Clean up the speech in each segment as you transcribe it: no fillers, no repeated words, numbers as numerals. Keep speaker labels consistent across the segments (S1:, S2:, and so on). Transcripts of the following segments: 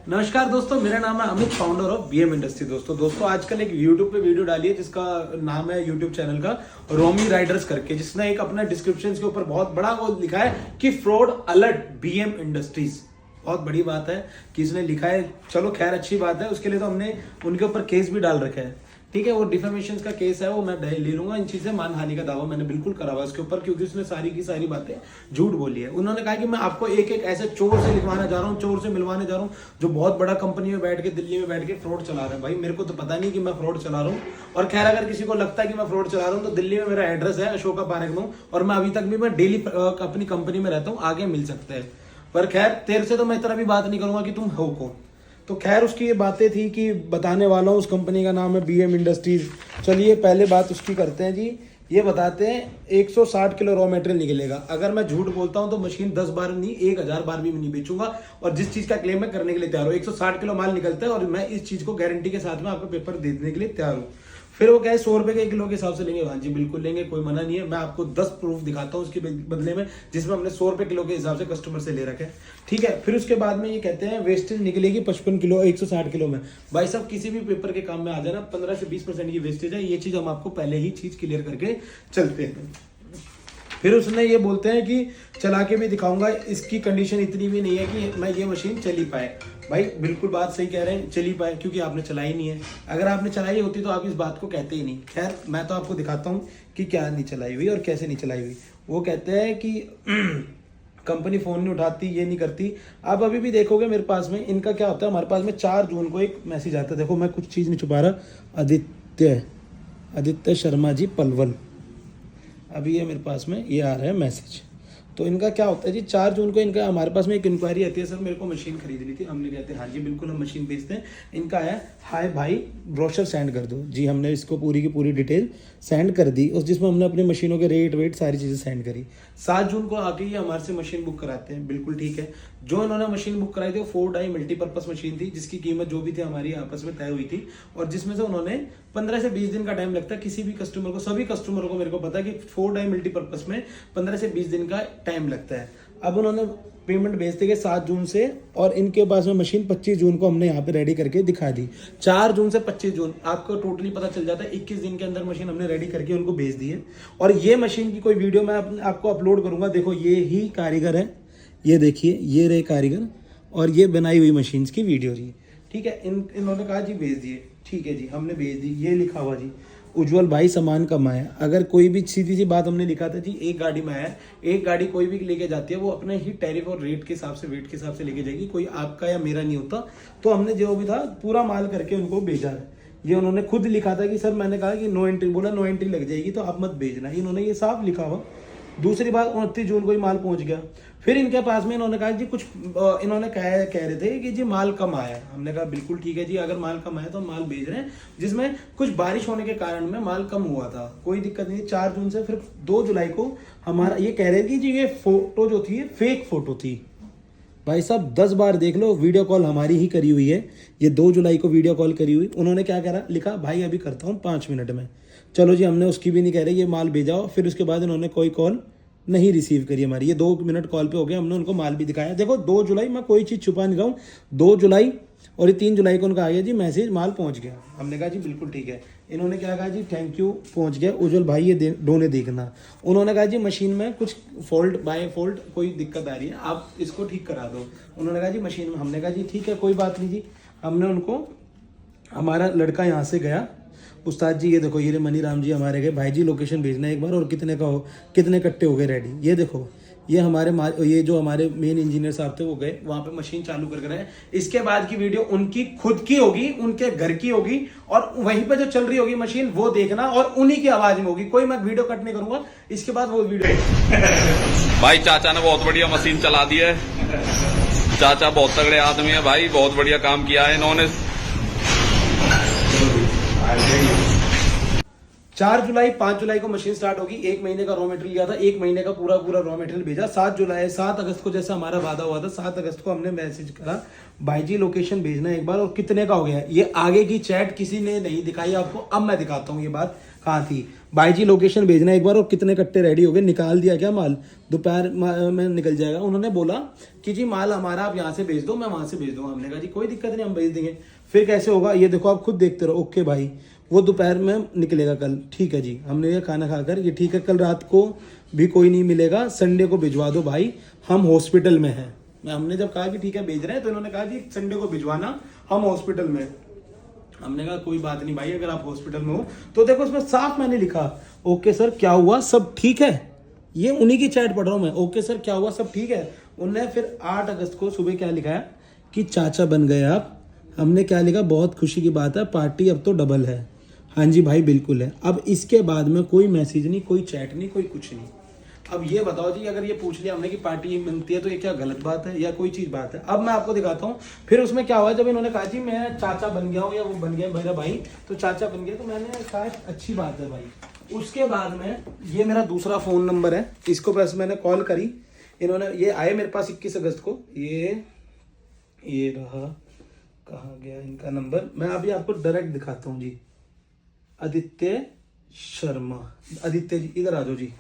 S1: नमस्कार दोस्तों, मेरा नाम है Amit, founder of BM industry. दोस्तों आजकल एक यूट्यूब पे वीडियो डाली है जिसका नाम है यूट्यूब चैनल का रोमी राइडर्स करके, जिसने एक अपना डिस्क्रिप्शन के ऊपर बहुत बड़ा वो लिखा है कि फ्रॉड अलर्ट बीएम इंडस्ट्रीज। बहुत बड़ी बात है कि इसने लिखा है। चलो खैर, अच्छी बात है। उसके लिए तो हमने उनके ऊपर केस भी डाल रखा है। ठीक है, वो डिफेमेशन का केस है, वो मैं ले लूंगा। इन चीजें मानहानि का दावा मैंने बिल्कुल करा हुआ उसके ऊपर, क्योंकि उसने सारी की सारी बातें झूठ बोली है। उन्होंने कहा कि मैं आपको एक एक ऐसे चोर से लिखवाना जा रहा हूँ, चोर से मिलवाने जा रहा हूँ जो बहुत बड़ा कंपनी में बैठ के दिल्ली में बैठ के फ्रॉड चला रहा है। भाई मेरे को तो पता नहीं कि मैं फ्रॉड चला रहा हूँ। और खैर, अगर किसी को लगता है कि मैं फ्रॉड चला रहा हूँ तो दिल्ली में मेरा एड्रेस है अशोका पार्क में, और मैं अभी तक भी मैं डेली अपनी कंपनी में रहता हूँ, आगे मिल सकते हैं। पर खैर, तेरे से तो मैं इतना भी बात नहीं करूंगा कि तुम हो कौन। तो खैर, उसकी ये बातें थी कि बताने वाला हूँ। उस कंपनी का नाम है बीएम इंडस्ट्रीज। चलिए पहले बात उसकी करते हैं जी। ये बताते हैं 160 किलो रॉ मटेरियल निकलेगा। अगर मैं झूठ बोलता हूँ तो मशीन 10 बार नहीं 1000 बार भी नहीं बेचूंगा। और जिस चीज का क्लेम मैं करने के लिए तैयार हूँ, 160 किलो माल निकलता है और मैं इस चीज को गारंटी के साथ में आपको पेपर दे देने के लिए तैयार हूँ। फिर वो कहे 100 रुपए के किलो के हिसाब से लेंगे। हाँ जी बिल्कुल लेंगे, कोई मना नहीं है। मैं आपको 10 प्रूफ दिखाता हूँ उसके बदले में, जिसमें हमने 100 रुपए किलो के हिसाब से कस्टमर से ले रखे हैं। ठीक है, फिर उसके बाद में ये कहते हैं वेस्टेज निकलेगी 55 किलो 160 किलो में। भाई साहब, किसी भी पेपर के काम में आ जाना, 15 से 20% की वेस्टेज है। ये चीज हम आपको पहले ही चीज क्लियर करके चलते हैं। फिर उसने ये बोलते हैं कि चला के भी दिखाऊंगा, इसकी कंडीशन इतनी भी नहीं है कि मैं ये मशीन चली पाए। भाई बिल्कुल बात सही कह रहे हैं, चली पाए, क्योंकि आपने चलाई नहीं है। अगर आपने चलाई होती तो आप इस बात को कहते ही नहीं। खैर, मैं तो आपको दिखाता हूँ कि क्या नहीं चलाई हुई और कैसे नहीं चलाई हुई। वो कहते हैं कि कंपनी फोन नहीं उठाती, ये नहीं करती। आप अभी भी देखोगे मेरे पास में इनका क्या होता है। हमारे पास में 4 जून को एक मैसेज आता है। देखो, मैं कुछ चीज़ नहीं छुपा रहा। आदित्य शर्मा जी पलवल, अभी ये मेरे पास में ये आ रहा है मैसेज। तो इनका क्या होता है जी, 4 जून को इनका हमारे पास में एक इंक्वायरी आती है। सर मेरे को मशीन खरीदनी थी। हमने कहते हैं हाँ जी बिल्कुल हम मशीन बेचते हैं। इनका है हाय भाई ब्रोशर सेंड कर दो जी। हमने इसको पूरी की पूरी डिटेल सेंड कर दी, उस जिसमें हमने अपनी मशीनों के रेट वेट सारी चीज़ें सेंड करी। 7 जून को आके ये हमारे से मशीन बुक कराते हैं। बिल्कुल ठीक है। जो इन्होंने मशीन बुक कराई थी वो 4 डाई मल्टीपर्पज मशीन थी, जिसकी कीमत जो भी थी हमारी आपस में तय हुई थी। और जिसमें से उन्होंने 15 से 20 दिन का टाइम लगता है किसी भी कस्टमर को। सभी कस्टमर को मेरे को पता है कि 4 डाई मल्टीपर्पज में 15 से 20 दिन का टाइम लगता है। अब उन्होंने पेमेंट भेज दी 7 जून से, और इनके पास में मशीन 25 जून को हमने यहाँ पे रेडी करके दिखा दी। 4 जून से 25 जून आपको टोटली पता चल जाता है। 21 दिन के अंदर मशीन हमने रेडी करके उनको भेज दी है। और ये मशीन की कोई वीडियो मैं आपको अपलोड करूंगा। देखो, ये ही कारीगर है, ये देखिए, ये रहे कारीगर, और ये बनाई हुई मशीन की वीडियो जी। ठीक है, इन्होंने कहा जी भेज दिए। ठीक है जी, हमने भेज दी। ये लिखा हुआ जी, उज्जवल भाई सामान कमाया। अगर कोई भी सीधी सी बात हमने लिखा था जी, एक गाड़ी में आया, एक गाड़ी कोई भी लेके जाती है वो अपने ही टैरिफ और रेट के हिसाब से, वेट के हिसाब से लेके जाएगी। कोई आपका या मेरा नहीं होता। तो हमने जो भी था पूरा माल करके उनको भेजा है। ये उन्होंने खुद लिखा था कि सर, मैंने कहा कि नो एंट्री, बोला नो एंट्री लग जाएगी तो आप मत भेजना। इन्होंने ये साफ लिखा हुआ। दूसरी बात, 29 जून को ही माल पहुंच गया। फिर इनके पास में इन्होंने कहा जी कुछ इन्होंने कह रहे थे कि जी माल कम आया। हमने कहा बिल्कुल ठीक है जी, अगर माल कम आया तो हम माल भेज रहे हैं, जिसमें कुछ बारिश होने के कारण में माल कम हुआ था। कोई दिक्कत नहीं। 4 जून से फिर 2 जुलाई को हमारा ये कह रहे थे कि जी ये फोटो जो थी फेक फोटो थी। भाई साहब 10 बार देख लो, वीडियो कॉल हमारी ही करी हुई है। ये 2 जुलाई को वीडियो कॉल करी हुई। उन्होंने क्या करा, लिखा भाई अभी करता हूँ 5 मिनट में। चलो जी, हमने उसकी भी नहीं कह रहे, ये माल भेजाओ। फिर उसके बाद इन्होंने कोई कॉल नहीं रिसीव करी हमारी। ये 2 मिनट कॉल पे हो गया। हमने उनको माल भी दिखाया। देखो 2 जुलाई, मैं कोई चीज़ छुपा नहीं रहा हूँ। 2 जुलाई और ये 3 जुलाई को उनका आ गया जी मैसेज, माल पहुँच गया। हमने कहा जी बिल्कुल ठीक है। इन्होंने क्या कहा जी, थैंक यू, पहुँच गया उज्जवल भाई, ये डोने देखना। उन्होंने कहा जी मशीन में कुछ फॉल्ट बाय फॉल्ट कोई दिक्कत आ रही है, आप इसको ठीक करा दो। उन्होंने कहा जी मशीन में। हमने कहा जी ठीक है, कोई बात नहीं जी। हमने उनको, हमारा लड़का यहाँ से गया, उस्ताद जी ये देखो, ये मनी राम जी हमारे गए, भाई जी लोकेशन भेजना एक बार, और कितने कट्टे हो गए रेडी। ये देखो, ये ये जो हमारे मेन इंजीनियर साहब थे वो गए वहाँ पे मशीन चालू कर रहे हैं। इसके बाद की वीडियो उनकी खुद की होगी, उनके घर की होगी, और वहीं पे जो चल रही होगी मशीन वो देखना, और उन्हीं की आवाज में होगी। कोई मैं वीडियो कट नहीं करूंगा। इसके बाद वो वीडियो
S2: भाई चाचा ने बहुत बढ़िया मशीन चला दी है। चाचा बहुत तगड़े आदमी है भाई, बहुत बढ़िया काम किया है इन्होंने।
S1: 4 जुलाई 5 जुलाई को मशीन स्टार्ट होगी। 1 महीने का रॉ मटेरियल लिया था, 1 महीने का पूरा रॉ मटेरियल भेजा। 7 अगस्त को जैसा हमारा वादा हुआ था, 7 अगस्त को हमने मैसेज करा, भाई जी लोकेशन भेजना एक बार, और कितने का हो गया। ये आगे की चैट किसी ने नहीं दिखाई आपको। अब मैं दिखाता हूँ ये बात कहाँ थी भाई जी, लोकेशन भेजना एक बार। और कितने कट्टे रेडी हो गए, निकाल दिया क्या माल, दोपहर में निकल जाएगा। उन्होंने बोला कि जी माल हमारा आप यहाँ से भेज दो, मैं वहाँ से भेज दूंगा। हमने कहा जी कोई दिक्कत नहीं, हम भेज देंगे। फिर कैसे होगा ये देखो, आप खुद देखते रहो। ओके भाई, वो दोपहर में निकलेगा कल, ठीक है जी। हमने ये खाना खाकर ये ठीक है, कल रात को भी कोई नहीं मिलेगा, संडे को भिजवा दो भाई, हम हॉस्पिटल में हैं। हमने जब कहा कि ठीक है भेज रहे हैं, तो इन्होंने कहा जी संडे को भिजवाना, हम हॉस्पिटल में हैं। हमने कहा कोई बात नहीं भाई, अगर आप हॉस्पिटल में हो तो देखो उसमें साफ मैंने लिखा, ओके सर क्या हुआ, सब ठीक है। ये उन्हीं की चैट पढ़ रहा हूँ मैं, ओके सर क्या हुआ, सब ठीक है। उनने फिर 8 अगस्त को सुबह क्या लिखा है कि चाचा बन गए आप। हमने क्या लिखा, बहुत खुशी की बात है, पार्टी अब तो डबल है। हाँ जी भाई बिल्कुल है। अब इसके बाद में कोई मैसेज नहीं, कोई चैट नहीं, कोई कुछ नहीं। अब ये बताओ जी, अगर ये पूछ लिया हमने कि पार्टी बनती है तो ये क्या गलत बात है या कोई चीज बात है? अब मैं आपको दिखाता हूँ फिर उसमें क्या हुआ। जब इन्होंने कहा जी मैं चाचा बन गया हूँ या वो बन गया मेरा भाई, तो चाचा बन गया, तो मैंने कहा अच्छी बात है भाई। उसके बाद में ये मेरा दूसरा फोन नंबर है, इसको बस मैंने कॉल करी, इन्होंने ये आए मेरे पास 21 अगस्त को, ये रहा, कहाँ गया इनका नंबर, मैं अभी आपको डायरेक्ट दिखाता हूँ जी। आदित्य शर्मा, आदित्य जी इधर आ जाओ जी।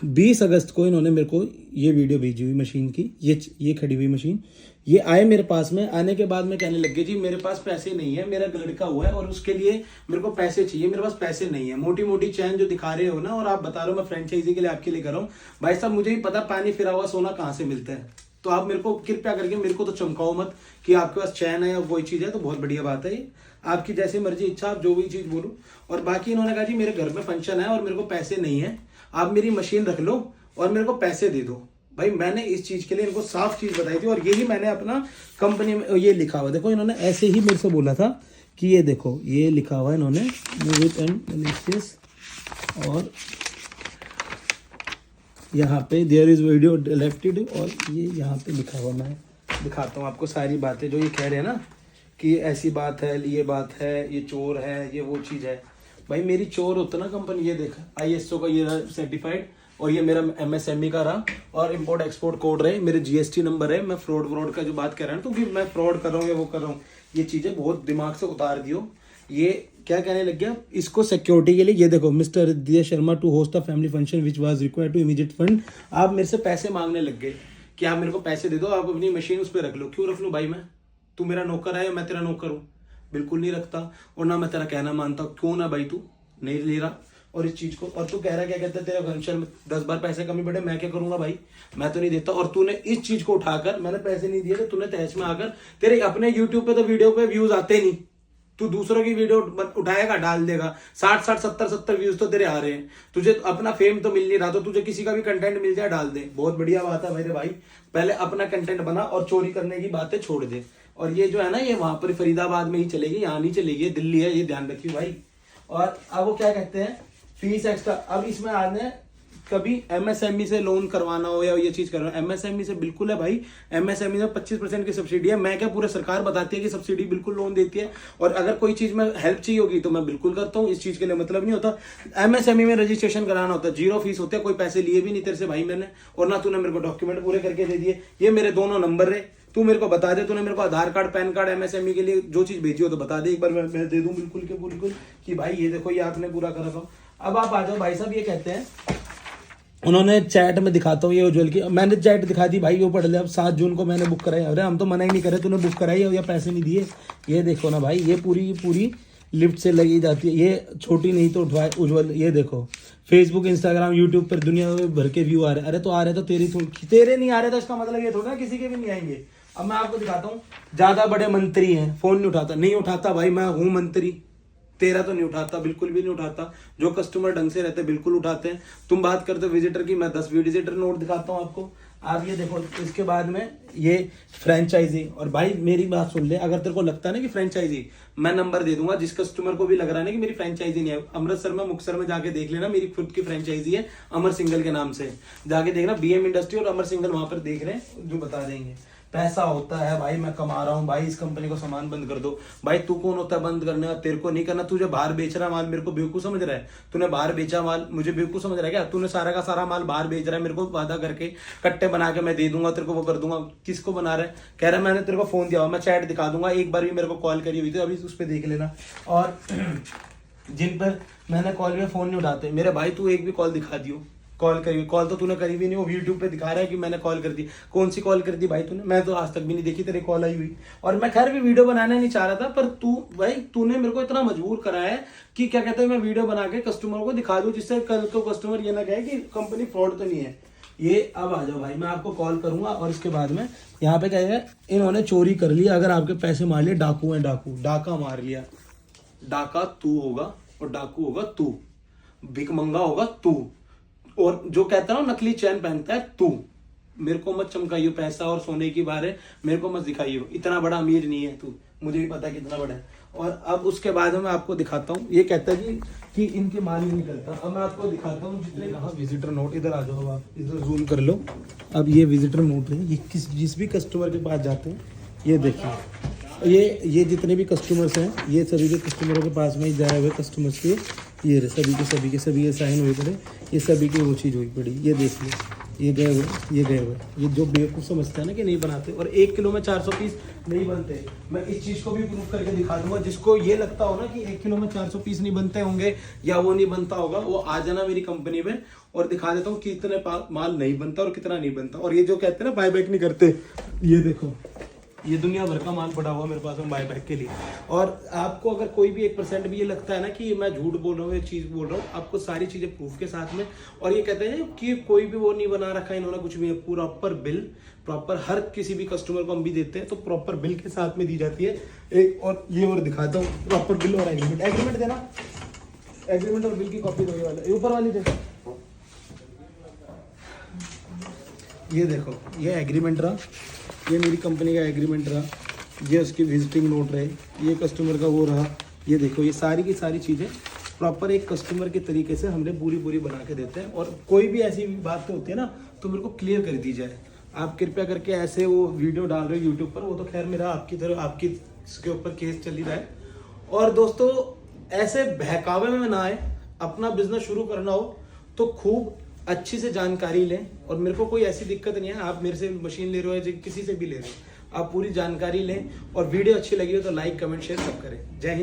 S1: 20 अगस्त को इन्होंने मेरे को ये वीडियो भेजी हुई मशीन की, ये खड़ी हुई मशीन, ये आए मेरे पास में। आने के बाद में कहने लगे जी मेरे पास पैसे नहीं है, मेरा लड़का हुआ है और उसके लिए मेरे को पैसे चाहिए, मेरे पास पैसे नहीं है। मोटी मोटी चैन जो दिखा रहे हो ना, और आप बता रहे हो मैं फ्रेंचाइजी के लिए आपके लिए कर रहा हूँ। भाई साहब मुझे भी पता पानी फिरा हुआ सोना कहाँ से मिलता है, तो आप मेरे को कृपया करके मेरे को तो चमकाओ मत कि आपके पास चैन है या कोई चीज़ है, तो बहुत बढ़िया बात है ये, आपकी जैसी मर्जी इच्छा, आप जो भी चीज़ बोलो। और बाकी इन्होंने कहा जी मेरे घर में फंक्शन है और मेरे को पैसे नहीं है, आप मेरी मशीन रख लो और मेरे को पैसे दे दो। भाई मैंने इस चीज़ के लिए इनको साफ चीज़ बताई थी, और यही मैंने अपना कंपनी में ये लिखा हुआ, देखो इन्होंने ऐसे ही मेरे से बोला था कि ये देखो ये लिखा हुआ है इन्होंने, मूविट एंड मलिशियस, और यहाँ पे देयर इज वीडियो डिलेक्टेड, और ये यहाँ पे लिखा हुआ, मैं दिखाता हूँ आपको सारी बातें जो ये कह रहे हैं ना कि ऐसी बात है, ये बात है, ये चोर है, ये वो चीज़ है। भाई मेरी चोर होता ना कंपनी, ये देखा ISO का ये सर्टिफाइड, और ये मेरा MSME का रहा, और इम्पोर्ट एक्सपोर्ट कोड रहे, मेरे GST नंबर है। मैं फ्रॉड का जो बात कर रहा हूँ तो कि मैं फ्रॉड कर रहा हूँ या वो कर रहा हूँ, ये चीज़ें बहुत दिमाग से उतार दियो। ये क्या कहने लग गया, इसको सिक्योरिटी के लिए ये देखो, mister Aditya Sharma to host a family function which was required to immediate fund. आप मेरे से पैसे मांगने लग गए कि आप मेरे को पैसे दे दो, आप अपनी मशीन उस पर रख लो। क्यों रख लो भाई, मैं तू मेरा नौकर है या मैं तेरा नौकर हूँ? बिल्कुल नहीं रखता, और ना मैं तेरा कहना मानता। क्यों ना भाई, तू नहीं ले रहा और इस चीज को, और तू कह रहा क्या कहता है तेरे फंक्शन में 10 बार पैसे कमी पड़े, मैं क्या करूंगा भाई, मैं तो नहीं देता। और तूने इस चीज को उठाकर, मैंने पैसे नहीं दिए तो तूने तहस में आकर, तेरे अपने यूट्यूब पे तो वीडियो पे व्यूज आते नहीं, तू दूसरों की वीडियो उठाएगा डाल देगा, 60 70 व्यूज तो तेरे आ रहे हैं, तुझे अपना फेम तो मिल नहीं रहा, तो तुझे किसी का भी कंटेंट मिल जाए डाल दे, बहुत बढ़िया बात है मेरे भाई। पहले अपना कंटेंट बना और चोरी करने की बातें छोड़ दे। और ये जो है ना, ये वहां पर फरीदाबाद में ही चलेगी, यहाँ नहीं चलेगी, दिल्ली है, ये ध्यान रखियो भाई। और अब वो क्या कहते हैं, फीस एक्स्ट्रा। अब इसमें आने कभी MSME से लोन करवाना हो या ये चीज करना, MSME से बिल्कुल है भाई। MSME में 25% की सब्सिडी है। मैं क्या, पूरे सरकार बताती है कि सब्सिडी बिल्कुल लोन देती है, और अगर कोई चीज में हेल्प चाहिए होगी तो मैं बिल्कुल करता हूँ, इस चीज के लिए मतलब नहीं होता। MSME में रजिस्ट्रेशन कराना होता है, 0 फीस होती है, कोई पैसे लिए भी नहीं तेरे से भाई मैंने, और ना तूने मेरे को डॉक्यूमेंट पूरे करके दे दिए। ये मेरे दोनों नंबर रहे, तू मेरे को बता दे, तूने मेरे को आधार कार्ड, पैन कार्ड, MSME के लिए जो चीज भेजी हो तो बता दे, एक बार मैं दे दूं बिल्कुल के बिल्कुल कि भाई ये देखो ये आपने पूरा कर रखा। अब आप आ जाओ भाई साहब, ये कहते हैं, उन्होंने चैट में दिखाता हूँ ये उज्जवल की, मैंने चैट दिखा दी भाई, वो पढ़ ले। अब 7 जून को मैंने बुक कराई, अरे हम तो मना ही नहीं करे, तूने बुक कराई या पैसे नहीं दिए। ये देखो ना भाई, ये पूरी लिफ्ट से लगी जाती है, ये छोटी नहीं तो उठवाए उज्जवल। ये देखो फेसबुक, इंस्टाग्राम, यूट्यूब पर दुनिया भर के व्यू आ रहे हैं। अरे तो आ रहे तो तेरे नहीं आ रहे, तो इसका मतलब ये थोड़ा ना किसी के भी नहीं आएंगे। अब मैं आपको दिखाता हूँ, ज्यादा बड़े मंत्री हैं, फोन नहीं उठाता भाई, मैं हूँ मंत्री, तेरा तो नहीं उठाता, बिल्कुल भी नहीं उठाता। जो कस्टमर ढंग से रहते बिल्कुल उठाते हैं। तुम बात करते हो विजिटर की, मैं 10 विजिटर नोट दिखाता हूँ आपको। आप ये देखो, इसके बाद में ये फ्रेंचाइजी। और भाई मेरी बात सुन ले, अगर तेरे को लगता है ना कि फ्रेंचाइजी, मैं नंबर दे दूंगा जिस कस्टमर को भी लग रहा है ना कि मेरी फ्रेंचाइजी नहीं है, अमृतसर में मुक्तसर में जाके देख लेना, मेरी खुद की फ्रेंचाइजी है अमर सिंगल के नाम से, जाके देखना। BM इंडस्ट्री और अमर सिंगल वहां पर देख रहे हैं, जो बता देंगे। पैसा होता है भाई, मैं कमा रहा हूँ भाई, इस कंपनी को सामान बंद कर दो। भाई तू कौन होता है बंद करने का, तेरे को नहीं करना। तुझे बाहर बेच रहा माल, मेरे को बेवकूफ समझ रहा है? तूने बाहर बेचा माल, मुझे बेवकूफ समझ रहा है क्या? तूने सारा का सारा माल बाहर बेच रहा है, मेरे को वादा करके कट्टे बना के मैं दे दूंगा तेरे को, वो कर दूंगा। किसको बना रहा है? कह रहा है मैंने तेरे को फोन दिया हुआ, मैं चैट दिखा दूंगा, एक बार भी मेरे को कॉल करी हुई थी, अभी उस पर देख लेना। और जिन पर मैंने कॉल में फोन नहीं उठाते। मेरे भाई तू एक भी कॉल दिखा दियो, कॉल करी, कॉल तो तूने करी भी नहीं, वो यूट्यूब पे दिखा रहा है कि मैंने कॉल कर दी। कौन सी कॉल कर दी भाई तूने? मैं तो आज तक भी नहीं देखी तेरी कॉल आई हुई। और मैं खैर भी वीडियो बनाना नहीं चाह रहा था, पर तू भाई तूने मेरे को इतना मजबूर करा है कि क्या कहते हैं मैं वीडियो बना के कस्टमर को दिखा दूं, जिससे कल को कस्टमर ये ना कहे कि कंपनी फ्रॉड तो नहीं है। ये अब आ जाओ भाई, मैं आपको कॉल करूंगा और इसके बाद में यहाँ पे कहेगा इन्होंने चोरी कर लिया, अगर आपके पैसे मार लिए, डाकू है, डाकू डाका मार लिया। डाका तू होगा और डाकू होगा तू, भिकमंगा होगा तू, और जो कहता है ना नकली चैन पहनता है तू। मेरे को मत चमकाइयो पैसा और सोने की बारे, मेरे को मत दिखाइयो, इतना बड़ा अमीर नहीं है तू, मुझे भी पता है कितना बड़ा है। और अब उसके बाद मैं आपको दिखाता हूँ, ये कहता है कि इनके माल नहीं निकलता। अब मैं आपको दिखाता हूँ जितने कहा विजिटर नोट, इधर आ जाओ आप, इधर जूम कर लो। अब ये विजिटर नोट है, ये जिस भी कस्टमर के पास जाते हैं, ये देखिए, ये जितने भी कस्टमर्स हैं, ये सभी के कस्टमरों के पास में जाए हुए कस्टमर्स के ये सभी के ये साइन हुए पड़े, ये सभी की वो चीज़ हुई पड़ी। ये देख लो, ये गए हुए, ये जो बेवकूफ़ समझते हैं ना कि नहीं बनाते, और 1 किलो में 400 पीस नहीं बनते। मैं इस चीज़ को भी प्रूव करके दिखा दूंगा। जिसको ये लगता हो ना कि 1 किलो में 400 पीस नहीं बनते होंगे या वो नहीं बनता होगा, वो आ जाना मेरी कंपनी में और दिखा देता हूँ कितने माल नहीं बनता और कितना नहीं बनता। और ये जो कहते हैं ना बाय बैक नहीं करते, ये देखो, ये दुनिया भर का माल पड़ा हुआ मेरे पास में बाय बैक के लिए। और आपको अगर कोई भी 1% भी ये लगता है ना कि मैं झूठ बोल रहा हूँ, ये चीज़ बोल रहा हूँ, आपको सारी चीज़ें प्रूफ के साथ में। और ये कहते हैं कि कोई भी वो नहीं बना रखा इन्होंने कुछ भी, प्रॉपर बिल, प्रॉपर हर किसी भी कस्टमर को हम भी देते हैं तो प्रॉपर बिल के साथ में दी जाती है। एक और ये और दिखाता हूँ, प्रॉपर बिल और एग्रीमेंट देना, एग्रीमेंट और बिल की कॉपी दो, ये वाला, ये ऊपर वाली देखो, ये देखो, ये एग्रीमेंट रहा, ये मेरी कंपनी का एग्रीमेंट रहा, ये उसकी विजिटिंग नोट रहे, ये कस्टमर का वो रहा। ये देखो, ये सारी की सारी चीज़ें प्रॉपर एक कस्टमर के तरीके से हमने पूरी बना के देते हैं। और कोई भी ऐसी बात होती है ना तो मेरे को क्लियर कर दी जाए। आप कृपया करके ऐसे वो वीडियो डाल रहे हो यूट्यूब पर, वो तो खैर मेरा आपकी तरह आपकी इसके ऊपर केस चल ही रहा है। और दोस्तों ऐसे बहकावे में ना आए, अपना बिजनेस शुरू करना हो तो खूब अच्छी से जानकारी लें। और मेरे को कोई ऐसी दिक्कत नहीं है, आप मेरे से मशीन ले रहे हो या किसी से भी ले रहे हो, आप पूरी जानकारी लें। और वीडियो अच्छी लगी हो तो लाइक कमेंट शेयर सब करें। जय हिंद।